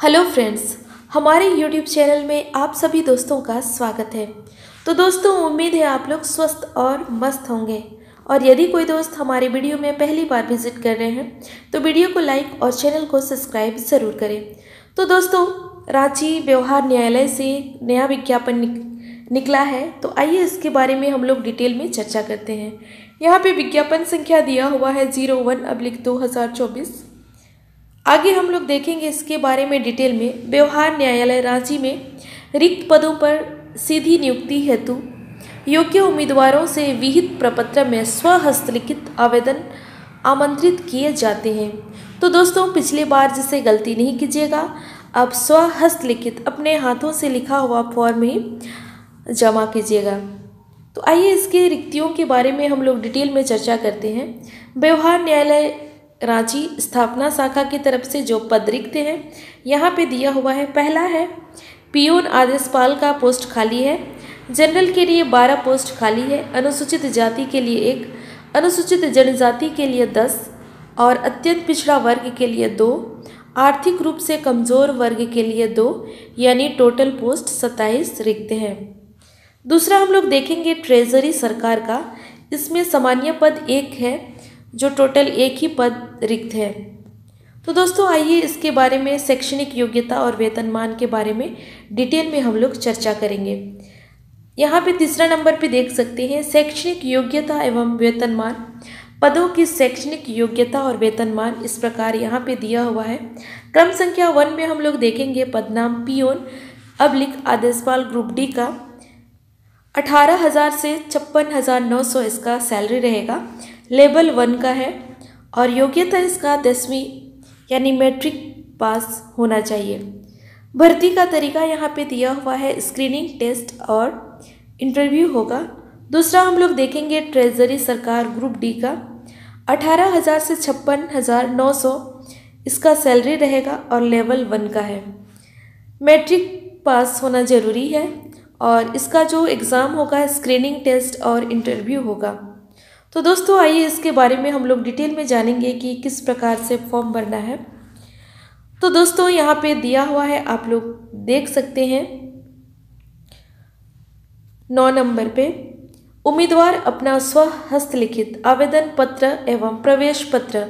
Hello friends, हमारे YouTube channel में आप सभी दोस्तों का स्वागत है। तो दोस्तों, उम्मीद है आप लोग स्वस्थ और मस्त होंगे। और यदि कोई दोस्त हमारे वीडियो में पहली बार विजिट कर रहे हैं तो वीडियो को लाइक और चैनल को सब्सक्राइब ज़रूर करें। तो दोस्तों, रांची व्यवहार न्यायालय से नया विज्ञापन निकला है, तो आइए इसके बारे में हम लोग डिटेल में चर्चा करते हैं। यहाँ पे विज्ञापन संख्या दिया हुआ है 01/2024। आगे हम लोग देखेंगे इसके बारे में डिटेल में। व्यवहार न्यायालय रांची में रिक्त पदों पर सीधी नियुक्ति हेतु योग्य उम्मीदवारों से विहित प्रपत्र में स्वहस्तलिखित आवेदन आमंत्रित किए जाते हैं। तो दोस्तों, पिछले बार जिसे गलती नहीं कीजिएगा, अब स्वहस्तलिखित अपने हाथों से लिखा हुआ फॉर्म ही जमा कीजिएगा। तो आइए इसके रिक्तियों के बारे में हम लोग डिटेल में चर्चा करते हैं। व्यवहार न्यायालय रांची स्थापना शाखा की तरफ से जो पद रिक्त हैं यहाँ पे दिया हुआ है। पहला है पियून आदेशपाल का पोस्ट खाली है। जनरल के लिए 12 पोस्ट खाली है। अनुसूचित जाति के लिए 1, अनुसूचित जनजाति के लिए 10 और अत्यंत पिछड़ा वर्ग के लिए 2, आर्थिक रूप से कमजोर वर्ग के लिए 2, यानी टोटल पोस्ट 27 रिक्त हैं। दूसरा हम लोग देखेंगे ट्रेजरी सरकार का। इसमें सामान्य पद 1 है, जो टोटल 1 ही पद रिक्त है। तो दोस्तों, आइए इसके बारे में शैक्षणिक योग्यता और वेतनमान के बारे में डिटेल में हम लोग चर्चा करेंगे। यहाँ पे तीसरा नंबर पे देख सकते हैं शैक्षणिक योग्यता एवं वेतनमान। पदों की शैक्षणिक योग्यता और वेतनमान इस प्रकार यहाँ पे दिया हुआ है। क्रम संख्या 1 में हम लोग देखेंगे पदनाम पियोन आदेशपाल ग्रुप डी का 18,000 से 56,900 इसका सैलरी रहेगा। लेवल 1 का है और योग्यता इसका 10वीं यानी मैट्रिक पास होना चाहिए। भर्ती का तरीका यहाँ पे दिया हुआ है, स्क्रीनिंग टेस्ट और इंटरव्यू होगा। दूसरा हम लोग देखेंगे ट्रेजरी सरकार ग्रुप डी का 18,000 से 56,900 इसका सैलरी रहेगा और लेवल 1 का है। मैट्रिक पास होना जरूरी है और इसका जो एग्ज़ाम होगा स्क्रीनिंग टेस्ट और इंटरव्यू होगा। तो दोस्तों, आइए इसके बारे में हम लोग डिटेल में जानेंगे कि किस प्रकार से फॉर्म भरना है। तो दोस्तों, यहाँ पे दिया हुआ है, आप लोग देख सकते हैं 9 नंबर पे उम्मीदवार अपना स्वहस्तलिखित आवेदन पत्र एवं प्रवेश पत्र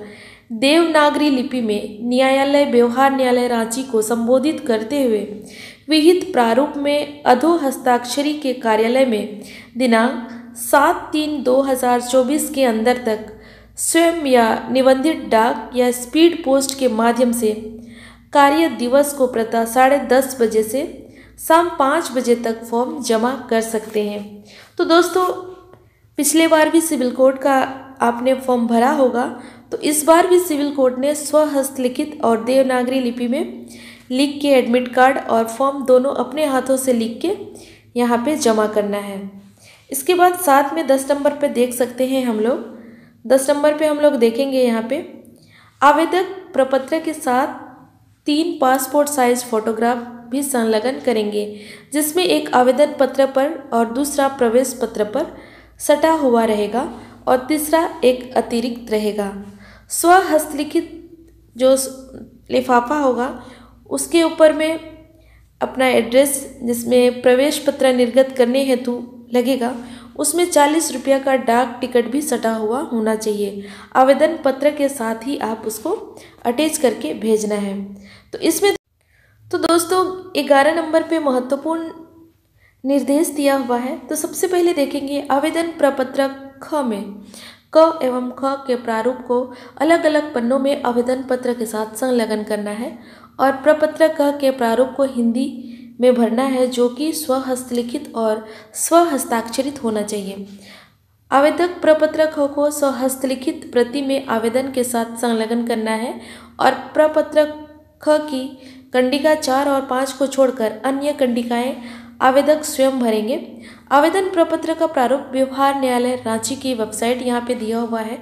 देवनागरी लिपि में न्यायालय व्यवहार न्यायालय रांची को संबोधित करते हुए विहित प्रारूप में अधो हस्ताक्षरी के कार्यालय में दिनांक 7/3/2024 के अंदर तक स्वयं या निबंधित डाक या स्पीड पोस्ट के माध्यम से कार्य दिवस को प्रातः 10:30 बजे से शाम 5 बजे तक फॉर्म जमा कर सकते हैं। तो दोस्तों, पिछले बार भी सिविल कोर्ट का आपने फॉर्म भरा होगा, तो इस बार भी सिविल कोर्ट ने स्वहस्तलिखित और देवनागरी लिपि में लिख के एडमिट कार्ड और फॉर्म दोनों अपने हाथों से लिख के यहाँ पे जमा करना है। इसके बाद साथ में 10 नंबर पे देख सकते हैं हम लोग। 10 नंबर पे हम लोग देखेंगे यहाँ पे आवेदक प्रपत्र के साथ 3 पासपोर्ट साइज फोटोग्राफ भी संलग्न करेंगे, जिसमें एक आवेदन पत्र पर और दूसरा प्रवेश पत्र पर सटा हुआ रहेगा और तीसरा एक अतिरिक्त रहेगा। स्वहस्तलिखित जो लिफाफा होगा उसके ऊपर में अपना एड्रेस, जिसमें प्रवेश पत्र निर्गत करने हेतु लगेगा, उसमें 40 रुपया का डाक टिकट भी सटा हुआ होना चाहिए। आवेदन पत्र के साथ ही आप उसको अटैच करके भेजना है। तो दोस्तों, 11 नंबर पे महत्वपूर्ण निर्देश दिया हुआ है। तो सबसे पहले देखेंगे आवेदन प्रपत्र ख में क एवं ख के प्रारूप को अलग अलग पन्नों में आवेदन पत्र के साथ संलग्न करना है और प्रपत्र क के प्रारूप को हिंदी में भरना है, जो कि स्वहस्तलिखित और स्वहस्ताक्षरित होना चाहिए। आवेदक प्रपत्र ख को स्वहस्तलिखित प्रति में आवेदन के साथ संलग्न करना है और प्रपत्र ख की कंडिका 4 और 5 को छोड़कर अन्य कंडिकाएं आवेदक स्वयं भरेंगे। आवेदन प्रपत्र का प्रारूप व्यवहार न्यायालय रांची की वेबसाइट यहाँ पे दिया हुआ है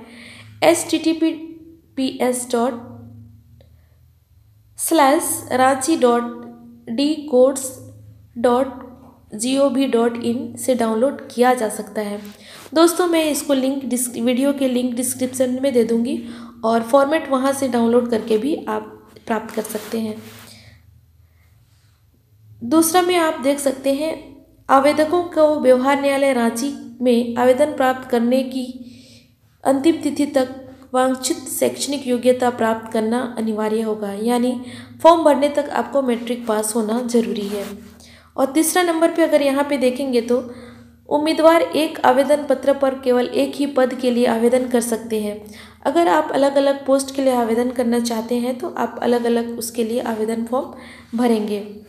https://ranchi.dcourts.gov.in से डाउनलोड किया जा सकता है। दोस्तों, मैं इसको वीडियो के लिंक डिस्क्रिप्शन में दे दूँगी और फॉर्मेट वहाँ से डाउनलोड करके भी आप प्राप्त कर सकते हैं। दूसरा में आप देख सकते हैं आवेदकों को व्यवहार न्यायालय रांची में आवेदन प्राप्त करने की अंतिम तिथि तक वांछित शैक्षणिक योग्यता प्राप्त करना अनिवार्य होगा, यानी फॉर्म भरने तक आपको मैट्रिक पास होना जरूरी है। और तीसरा नंबर पे अगर यहाँ पे देखेंगे तो उम्मीदवार एक आवेदन पत्र पर केवल एक ही पद के लिए आवेदन कर सकते हैं। अगर आप अलग अलग पोस्ट के लिए आवेदन करना चाहते हैं तो आप अलग अलग उसके लिए आवेदन फॉर्म भरेंगे।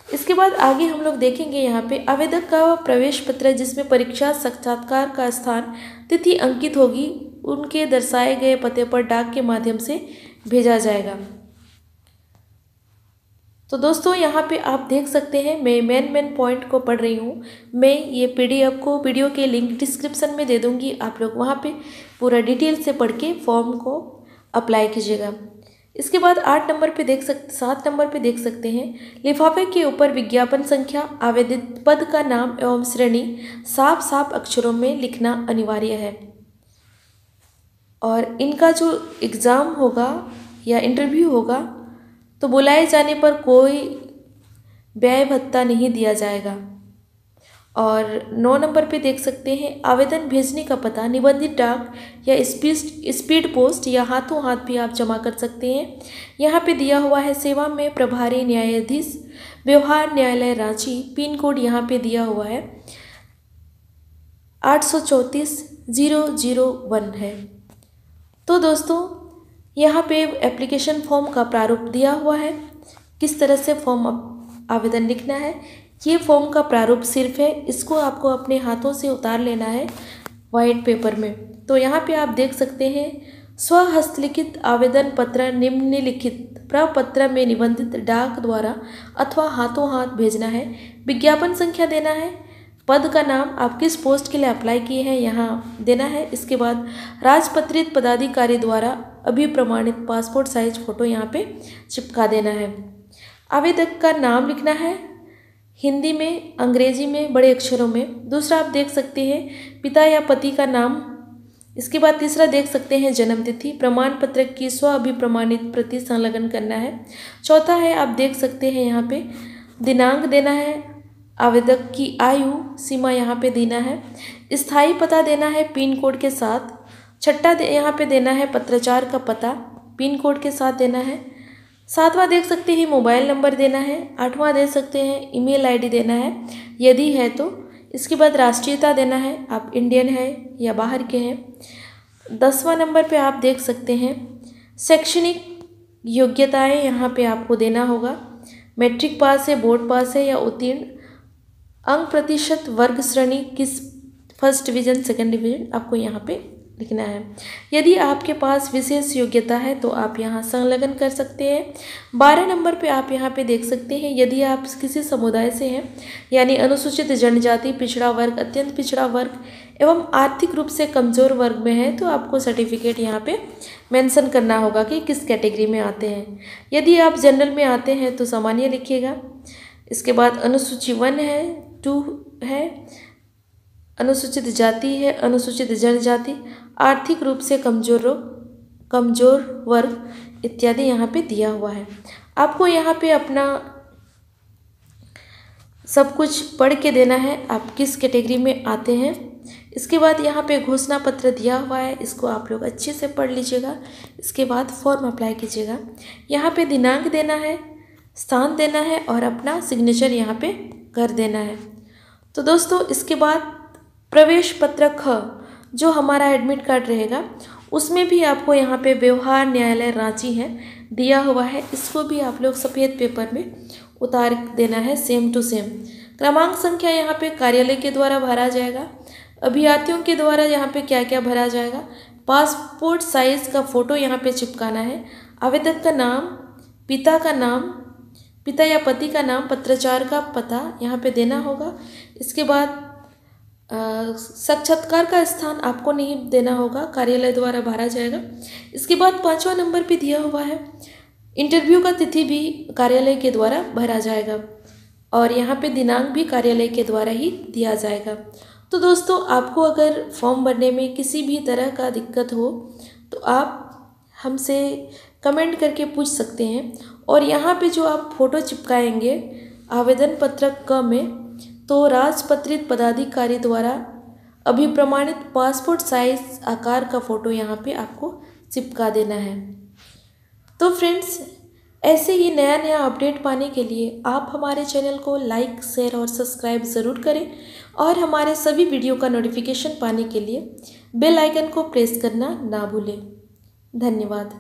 इसके बाद आगे हम लोग देखेंगे यहाँ पे आवेदक का प्रवेश पत्र जिसमें परीक्षा साक्षात्कार का स्थान तिथि अंकित होगी, उनके दर्शाए गए पते पर डाक के माध्यम से भेजा जाएगा। तो दोस्तों यहाँ पे आप देख सकते हैं मैं मेन पॉइंट को पढ़ रही हूँ। मैं ये पीडीएफ को वीडियो के लिंक डिस्क्रिप्शन में दे दूँगी, आप लोग वहाँ पे पूरा डिटेल से पढ़ के फॉर्म को अप्लाई कीजिएगा। इसके बाद 7 नंबर पे देख सकते हैं लिफाफे के ऊपर विज्ञापन संख्या, आवेदित पद का नाम एवं श्रेणी साफ अक्षरों में लिखना अनिवार्य है। और इनका जो एग्ज़ाम होगा या इंटरव्यू होगा तो बुलाए जाने पर कोई व्यय भत्ता नहीं दिया जाएगा। और 9 नंबर पे देख सकते हैं आवेदन भेजने का पता निबंधित डाक या स्पीड पोस्ट या हाथों हाथ भी आप जमा कर सकते हैं। यहाँ पे दिया हुआ है सेवा में प्रभारी न्यायाधीश व्यवहार न्यायालय रांची, पिन कोड यहाँ पे दिया हुआ है 834-001 है। तो दोस्तों यहाँ पे एप्लीकेशन फॉर्म का प्रारूप दिया हुआ है, किस तरह से फॉर्म आवेदन लिखना है। ये फॉर्म का प्रारूप सिर्फ है, इसको आपको अपने हाथों से उतार लेना है वाइट पेपर में। तो यहाँ पे आप देख सकते हैं स्वहस्तलिखित आवेदन पत्र निम्नलिखित प्रपत्र में निबंधित डाक द्वारा अथवा हाथों हाथ भेजना है। विज्ञापन संख्या देना है, पद का नाम आप किस पोस्ट के लिए अप्लाई किए हैं यहाँ देना है। इसके बाद राजपत्रित पदाधिकारी द्वारा अभिप्रमाणित पासपोर्ट साइज फ़ोटो यहाँ पे चिपका देना है। आवेदक का नाम लिखना है हिंदी में, अंग्रेजी में, बड़े अक्षरों में। दूसरा आप देख सकते हैं पिता या पति का नाम। इसके बाद तीसरा देख सकते हैं जन्म तिथि, प्रमाण पत्र की स्व अभिप्रमाणित प्रति संलग्न करना है। चौथा है आप देख सकते हैं यहाँ पे दिनांक देना है, आवेदक की आयु सीमा यहाँ पे देना है, स्थायी पता देना है पिन कोड के साथ। छठा यहाँ पे देना है पत्राचार का पता पिन कोड के साथ देना है। सातवां देख सकते हैं मोबाइल नंबर देना है। आठवां दे सकते हैं ईमेल आईडी देना है यदि है तो। इसके बाद राष्ट्रीयता देना है, आप इंडियन है या बाहर के हैं। 10वां नंबर पे आप देख सकते हैं शैक्षणिक योग्यताएं यहाँ पे आपको देना होगा, मैट्रिक पास है, बोर्ड पास है या उत्तीर्ण, अंक प्रतिशत, वर्ग श्रेणी किस फर्स्ट डिवीज़न सेकंड डिवीज़न आपको यहाँ पे लिखना है। यदि आपके पास विशेष योग्यता है तो आप यहाँ संलग्न कर सकते हैं। 12 नंबर पे आप यहाँ पे देख सकते हैं यदि आप किसी समुदाय से हैं यानी अनुसूचित जनजाति, पिछड़ा वर्ग, अत्यंत पिछड़ा वर्ग एवं आर्थिक रूप से कमज़ोर वर्ग में है तो आपको सर्टिफिकेट यहाँ पे मेंशन करना होगा कि किस कैटेगरी में आते हैं। यदि आप जनरल में आते हैं तो सामान्य लिखिएगा। इसके बाद अनुसूची 1 है, 2 है, अनुसूचित जाति है, अनुसूचित जनजाति, आर्थिक रूप से कमज़ोर वर्ग इत्यादि यहाँ पे दिया हुआ है। आपको यहाँ पे अपना सब कुछ पढ़ के देना है आप किस कैटेगरी में आते हैं। इसके बाद यहाँ पे घोषणा पत्र दिया हुआ है, इसको आप लोग अच्छे से पढ़ लीजिएगा। इसके बाद फॉर्म अप्लाई कीजिएगा। यहाँ पे दिनांक देना है, स्थान देना है और अपना सिग्नेचर यहाँ पे कर देना है। तो दोस्तों इसके बाद प्रवेश पत्र ख जो हमारा एडमिट कार्ड रहेगा उसमें भी आपको यहाँ पे व्यवहार न्यायालय रांची है दिया हुआ है, इसको भी आप लोग सफ़ेद पेपर में उतार देना है सेम टू सेम। क्रमांक संख्या यहाँ पे कार्यालय के द्वारा भरा जाएगा, अभ्यर्थियों के द्वारा यहाँ पे क्या क्या भरा जाएगा, पासपोर्ट साइज़ का फ़ोटो यहाँ पे चिपकाना है, आवेदक का नाम, पिता का नाम, पिता या पति का नाम, पत्राचार का पता यहाँ पे देना होगा। इसके बाद साक्षात्कार का स्थान आपको नहीं देना होगा, कार्यालय द्वारा भरा जाएगा। इसके बाद 5वां नंबर पे दिया हुआ है इंटरव्यू का तिथि भी कार्यालय के द्वारा भरा जाएगा और यहाँ पे दिनांक भी कार्यालय के द्वारा ही दिया जाएगा। तो दोस्तों आपको अगर फॉर्म भरने में किसी भी तरह का दिक्कत हो तो आप हमसे कमेंट करके पूछ सकते हैं और यहाँ पे जो आप फ़ोटो चिपकाएंगे आवेदन पत्रक क में, तो राजपत्रित पदाधिकारी द्वारा अभिप्रमाणित पासपोर्ट साइज आकार का फ़ोटो यहाँ पे आपको चिपका देना है। तो फ्रेंड्स, ऐसे ही नया नया अपडेट पाने के लिए आप हमारे चैनल को लाइक, शेयर और सब्सक्राइब ज़रूर करें और हमारे सभी वीडियो का नोटिफिकेशन पाने के लिए बेल आइकन को प्रेस करना ना भूलें। धन्यवाद।